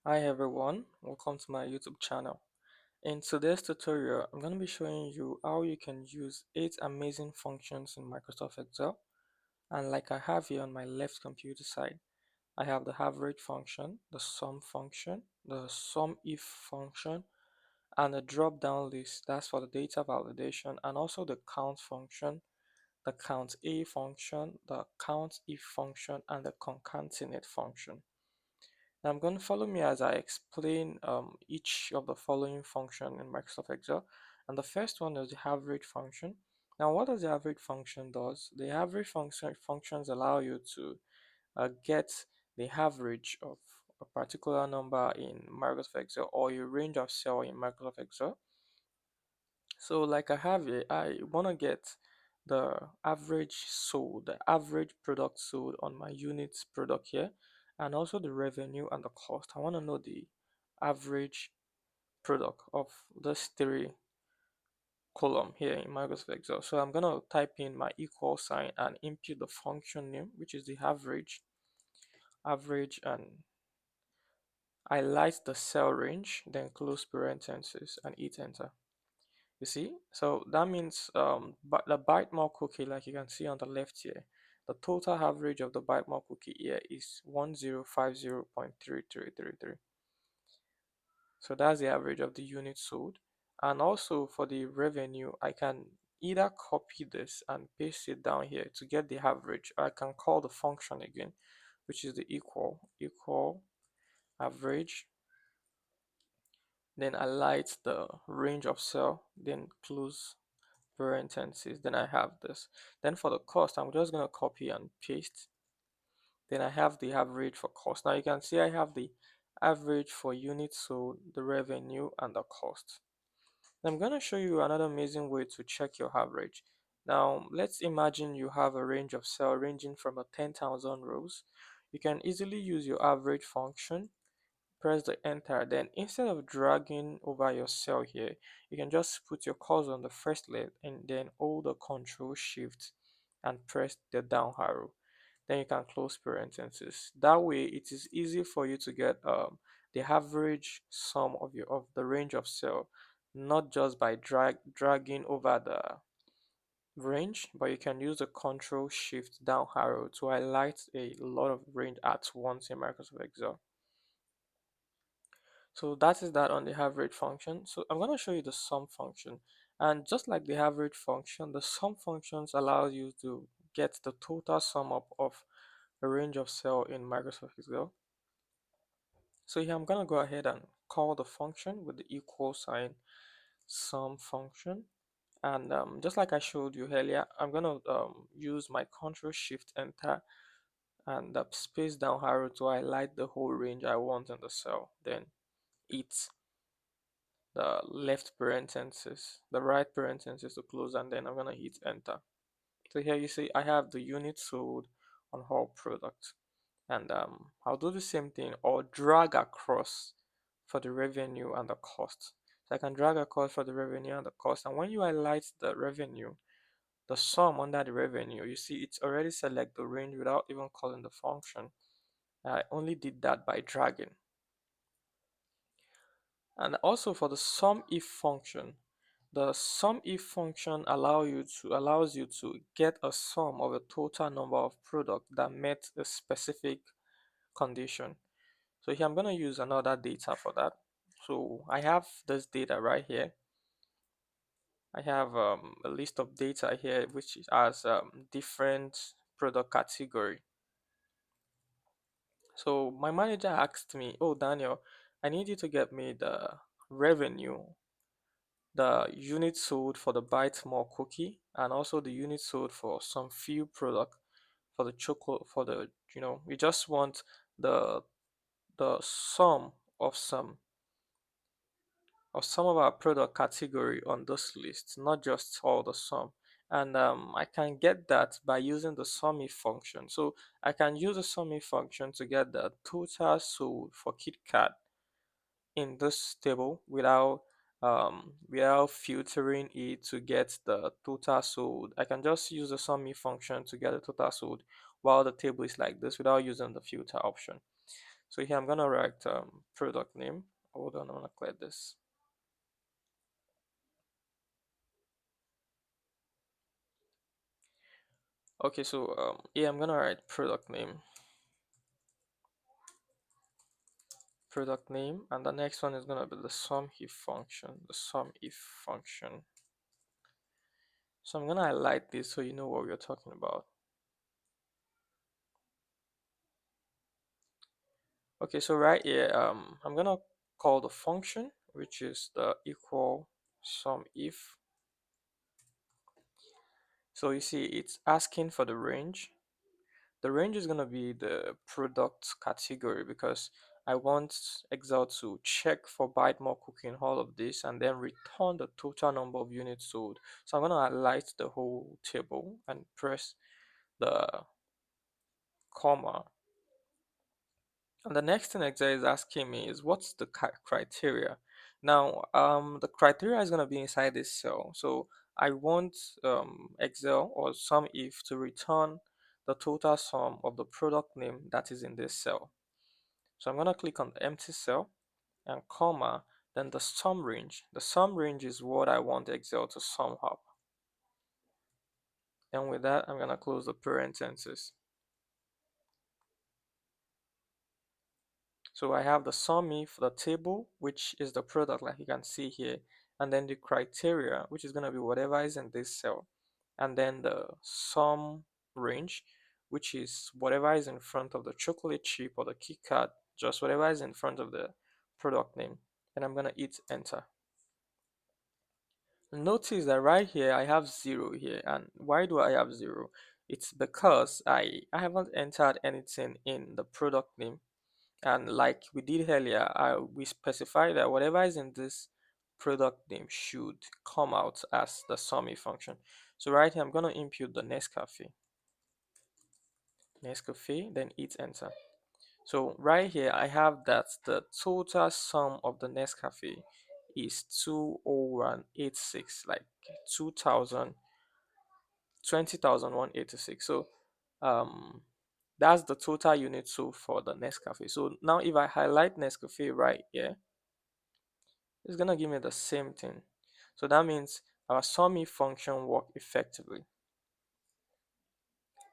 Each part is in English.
Hi everyone, welcome to my YouTube channel. In today's tutorial, I'm going to be showing you how you can use 8 amazing functions in Microsoft Excel. And like I have here on my left computer side, I have the average function, the sum function, the SumIf function, and a drop-down list that's for the data validation, and also the count function, the CountA function, the CountIf function, and the Concatenate function. Now I'm going to follow me as I explain each of the following function in Microsoft Excel. And the first one is the average function. Now, what does the average function does? The average functions allow you to get the average of a particular number in Microsoft Excel or a range of cell in Microsoft Excel. So like I have here, I want to get the average sold, the average product sold on my units product here, and also the revenue and the cost. I want to know the average product of this three column here in Microsoft Excel. So I'm going to type in my equal sign and input the function name, which is the average, and highlight the cell range, then close parentheses and hit enter. You see, so that means but the byte more cookie, like you can see on the left here, the total average of the byte more cookie here is 1050.3333. So that's the average of the units sold. And also for the revenue, I can either copy this and paste it down here to get the average, or I can call the function again, which is the equal average, then highlight the range of cell, then close parentheses. Then I have this. Then for the cost, I'm just going to copy and paste. Then I have the average for cost. Now you can see I have the average for units sold, the revenue, and the cost. I'm going to show you another amazing way to check your average. Now let's imagine you have a range of cell ranging from a 10,000 rows. You can easily use your average function, press the enter, then instead of dragging over your cell here, you can just put your cursor on the first leg and then hold the control shift and press the down arrow. Then you can close parentheses. That way it is easy for you to get the average sum of the range of cell, not just by dragging over the range, but you can use the control shift down arrow to highlight a lot of range at once in Microsoft Excel. So that is that on the average function. So I'm going to show you the sum function. And just like the average function, the sum functions allows you to get the total sum up of a range of cell in Microsoft Excel. So here I'm going to go ahead and call the function with the equal sign sum function. And just like I showed you earlier, I'm going to use my control shift enter and the space down arrow to highlight the whole range I want in the cell. Then hit the left parenthesis, the right parenthesis to close, and then I'm gonna hit enter. So here you see I have the unit sold on all products, and I'll do the same thing or drag across for the revenue and the cost. So I can drag across for the revenue and the cost, and when you highlight the revenue, the sum under the revenue, you see it's already select the range without even calling the function. I only did that by dragging. And also for the SumIf function, the SumIf function allows you to get a sum of a total number of products that met a specific condition. So here I'm going to use another data for that. So I have this data right here. I have a list of data here which has different product category. So my manager asked me, "Oh Daniel, I need you to get me the revenue, the unit sold for the Byte More cookie, and also the unit sold for some few product for the chocolate for the we just want the sum of some of our product category on this list, not just all the sum." And I can get that by using the SumIf function. So I can use the SumIf function to get the total sold for KitKat in this table without filtering it to get the total sold. I can just use the SumIf function to get the total sold while the table is like this without using the filter option. So here I'm gonna write product name. Hold on, I'm gonna clear this. Okay, so yeah, I'm gonna write product name, and the next one is gonna be the SumIf function. So I'm gonna highlight this so you know what we're talking about. Okay, so right here, I'm gonna call the function, which is the equal SumIf. So you see, it's asking for the range. The range is gonna be the product category because I want Excel to check for bite more cookie in all of this and then return the total number of units sold. So I'm gonna highlight the whole table and press the comma. And the next thing Excel is asking me is what's the criteria. Now, the criteria is gonna be inside this cell. So I want Excel or SumIf to return the total sum of the product name that is in this cell. So I'm gonna click on the empty cell and comma, then the sum range. The sum range is what I want Excel to sum up. And with that, I'm gonna close the parentheses. So I have the SumIf for the table, which is the product like you can see here, and then the criteria, which is going to be whatever is in this cell, and then the sum range, which is whatever is in front of the chocolate chip or the KitKat, just whatever is in front of the product name. And I'm going to hit enter. Notice that right here I have 0 here, and why do I have 0? It's because I haven't entered anything in the product name. And like we did earlier, we specify that whatever is in this product name should come out as the SumIf function. So right here, I'm going to input the Nescafe, then hit enter. So right here, I have that the total sum of the Nescafe is 20186, like 2000, 20,186. So um, that's the total unit sold for the Nescafe. So now if I highlight Nescafe right here, it's gonna give me the same thing. So that means our SumIf function worked effectively.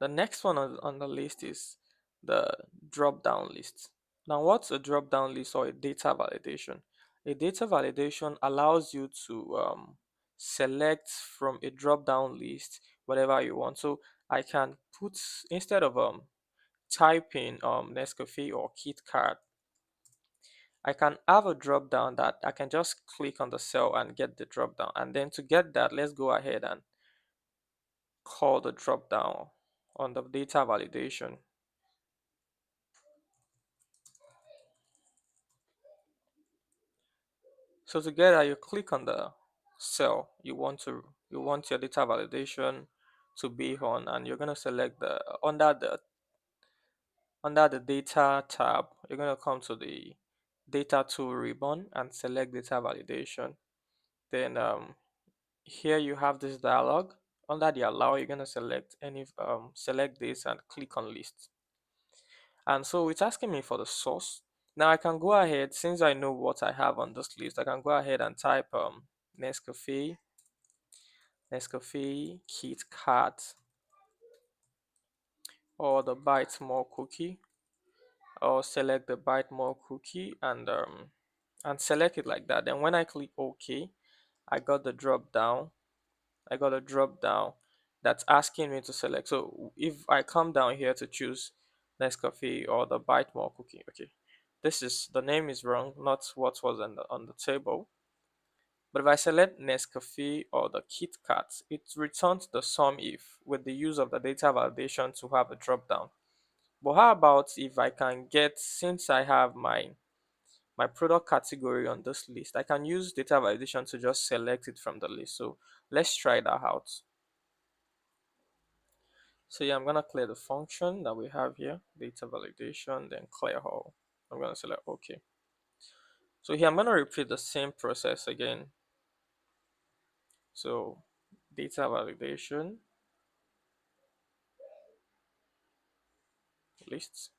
The next one on the list is the drop down list. Now, what's a drop down list or a data validation? A data validation allows you to select from a drop down list whatever you want. So I can put, instead of typing Nescafe or KitKat, I can have a drop down that I can just click on the cell and get the drop down. And then to get that, let's go ahead and call the drop down on the data validation. So to get that, you click on the cell you want your data validation to be on, and you're gonna select the under the data tab, you're gonna come to the data tool ribbon and select data validation. Then here you have this dialog. Under the allow, you're going to select this and click on list. And so it's asking me for the source. Now I can go ahead, since I know what I have on this list, I can go ahead and type Nescafe, KitKat, or the Bite More cookie, or select the Bite More cookie and select it like that. Then when I click OK, I got the drop down I got a drop down that's asking me to select. So if I come down here to choose Nescafe or the Bite More cookie, okay, this is the name is wrong, not what was on the table. But if I select Nescafe or the KitKat, it returns the SumIf with the use of the data validation to have a drop down. But how about if I can get, since I have my product category on this list, I can use data validation to just select it from the list. So let's try that out. So yeah, I'm gonna clear the function that we have here, data validation, then clear all. I'm gonna select OK. So here I'm gonna repeat the same process again. So data validation, lists.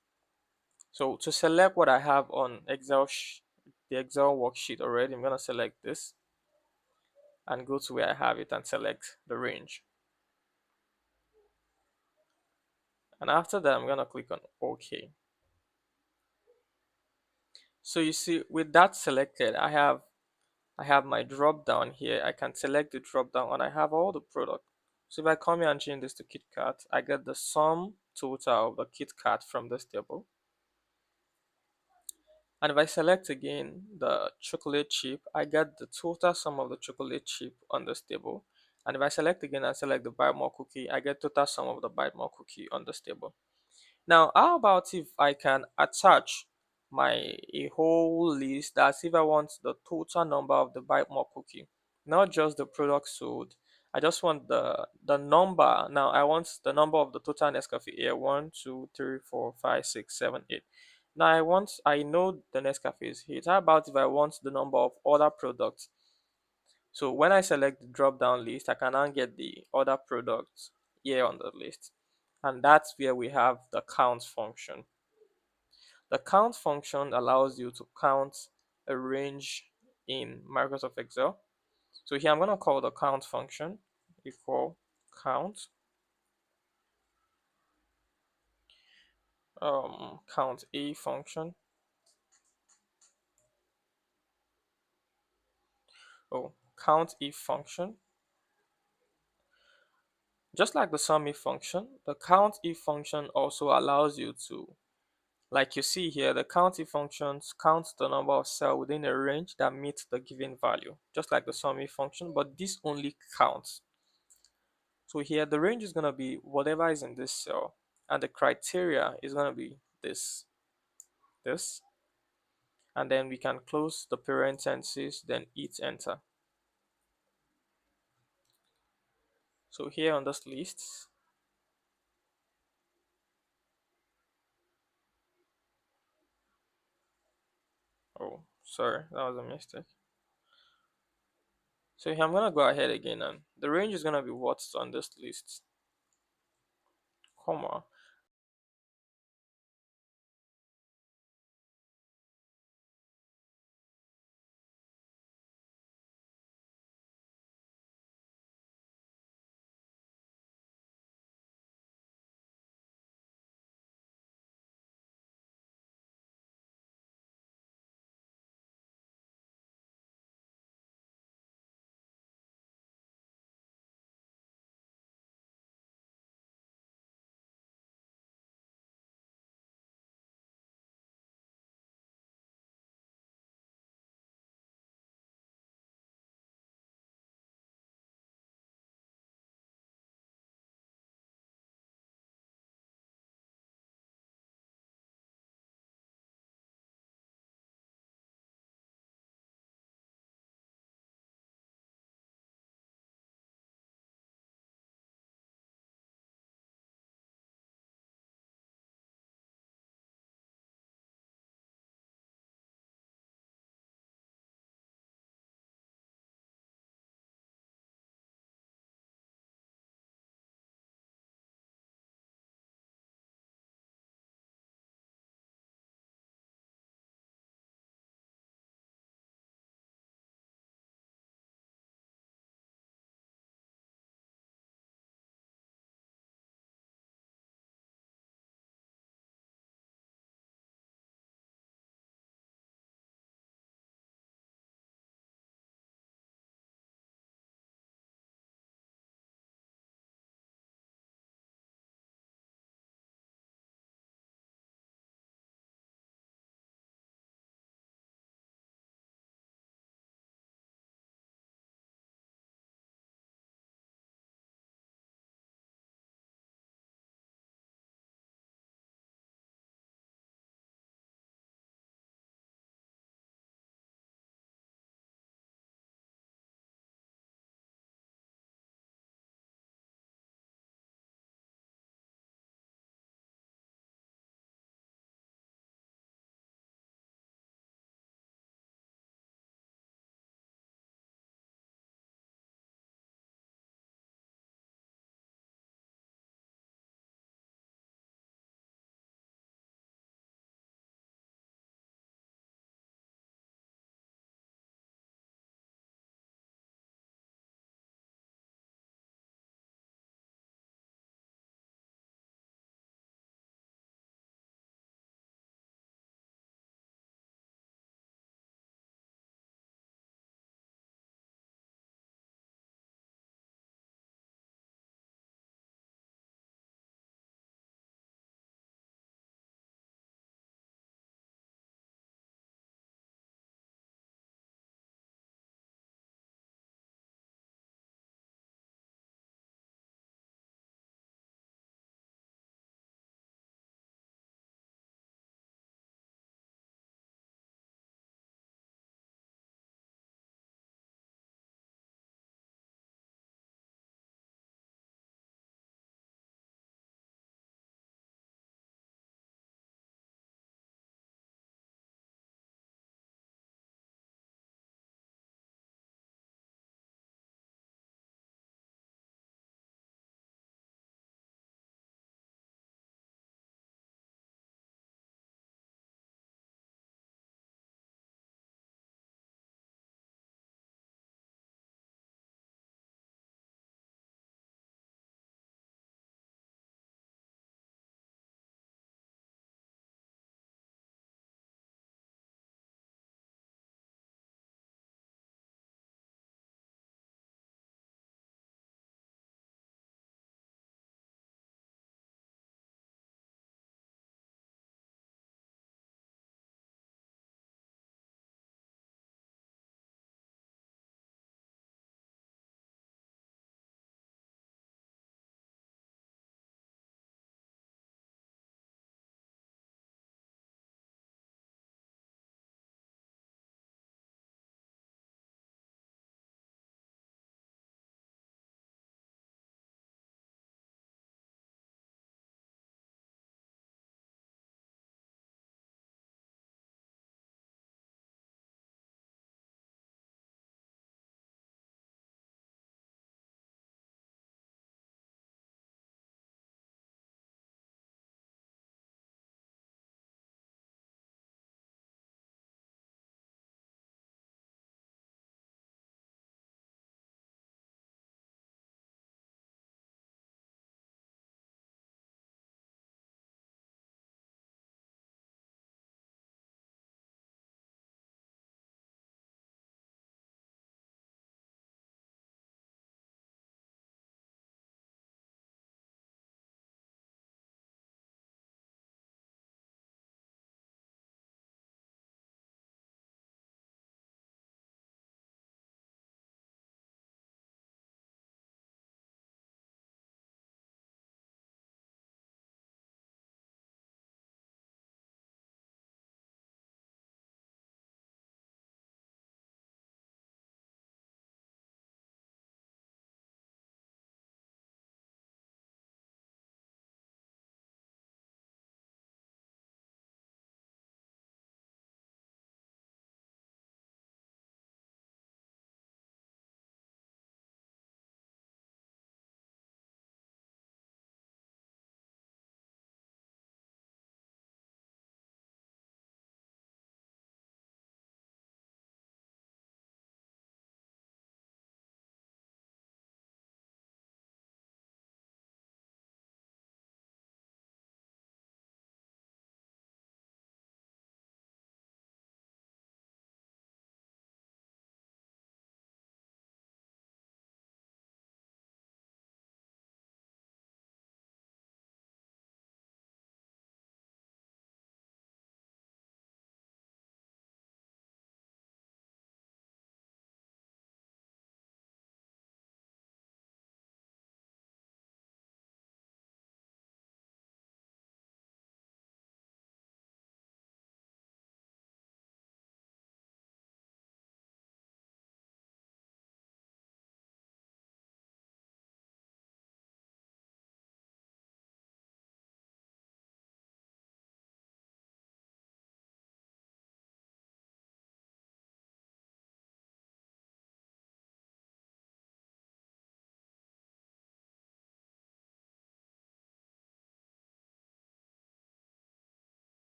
So to select what I have on the Excel worksheet already, I'm going to select this and go to where I have it and select the range. And after that, I'm going to click on OK. So you see, with that selected, I have my drop down here. I can select the drop down and I have all the product. So if I come here and change this to KitKat, I get the sum total of the KitKat from this table. And if I select again the chocolate chip, I get the total sum of the chocolate chip on this table. And if I select again and select the bite more cookie, I get total sum of the bite more cookie on this table. Now, how about if I can attach a whole list? That's if I want the total number of the bite more cookie, not just the product sold. I just want the number. Now I want the number of the total Nescafe here. 1, 2, 3, 4, 5, 6, 7, 8. Now I know the Nescafe is here. How about if I want the number of other products? So when I select the drop down list, I can now get the other products here on the list. And that's where we have the count function. The count function allows you to count a range in Microsoft Excel. So here I'm going to call the count function equal count count a function. CountIf function. Just like the SumIf function, the CountIf function also allows you to, like you see here, the CountIf functions count the number of cells within a range that meets the given value, just like the SumIf function, but this only counts. So here the range is going to be whatever is in this cell, and the criteria is going to be this, and then we can close the parentheses, then hit enter. So here on this list, oh sorry, that was a mistake. So here I'm going to go ahead again, and the range is going to be what's on this list, comma.